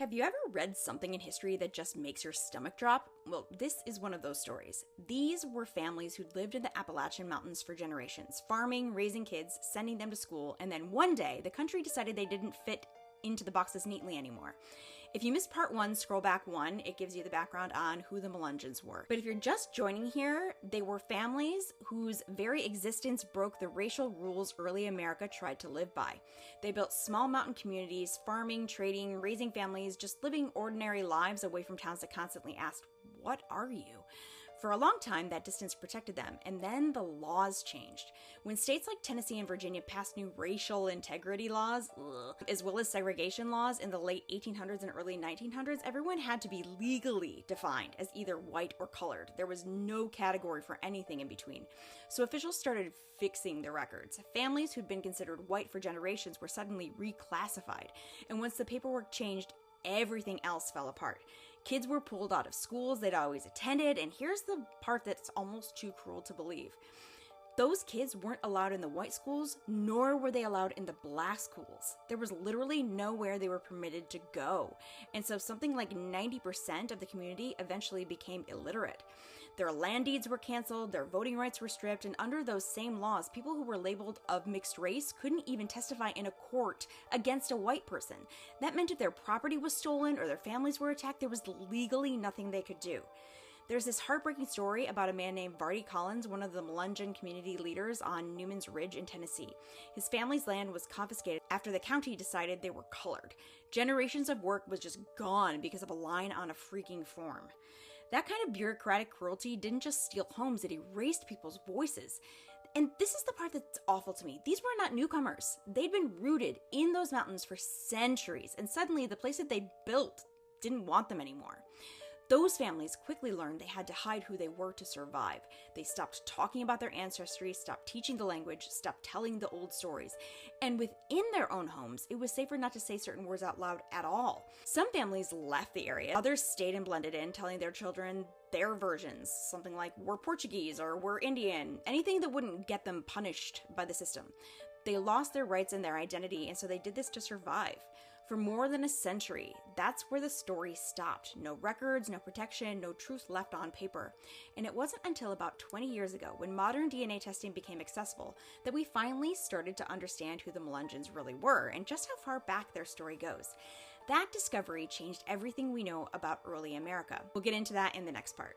Have you ever read something in history that just makes your stomach drop? Well, this is one of those stories. These were families who'd lived in the Appalachian Mountains for generations, farming, raising kids, sending them to school, and then one day the country decided they didn't fit into the boxes neatly anymore. If you missed part 1, scroll back 1, it gives you the background on who the Melungeons were. But if you're just joining here, they were families whose very existence broke the racial rules early America tried to live by. They built small mountain communities, farming, trading, raising families, just living ordinary lives away from towns that constantly asked, "What are you?" For a long time, that distance protected them, and then the laws changed. When states like Tennessee and Virginia passed new racial integrity laws, as well as segregation laws in the late 1800s and early 1900s, everyone had to be legally defined as either white or colored. There was no category for anything in between. So officials started fixing the records. Families who'd been considered white for generations were suddenly reclassified, and once the paperwork changed, everything else fell apart. Kids were pulled out of schools they'd always attended, and here's the part that's almost too cruel to believe. Those kids weren't allowed in the white schools, nor were they allowed in the black schools. There was literally nowhere they were permitted to go. And so something like 90% of the community eventually became illiterate. Their land deeds were canceled, their voting rights were stripped, and under those same laws, people who were labeled of mixed race couldn't even testify in a court against a white person. That meant if their property was stolen or their families were attacked, there was legally nothing they could do. There's this heartbreaking story about a man named Vardy Collins, one of the Melungeon community leaders on Newman's Ridge in Tennessee. His family's land was confiscated after the county decided they were colored. Generations of work was just gone because of a line on a freaking form. That kind of bureaucratic cruelty didn't just steal homes, it erased people's voices. And this is the part that's awful to me. These were not newcomers. They'd been rooted in those mountains for centuries, and suddenly the place that they built didn't want them anymore. Those families quickly learned they had to hide who they were to survive. They stopped talking about their ancestry, stopped teaching the language, stopped telling the old stories. And within their own homes, it was safer not to say certain words out loud at all. Some families left the area. Others stayed and blended in, telling their children their versions, something like "we're Portuguese" or "we're Indian," anything that wouldn't get them punished by the system. They lost their rights and their identity, and so they did this to survive. For more than a century, that's where the story stopped. No records, no protection, no truth left on paper. And it wasn't until about 20 years ago, when modern DNA testing became accessible, that we finally started to understand who the Melungeons really were and just how far back their story goes. That discovery changed everything we know about early America. We'll get into that in the next part.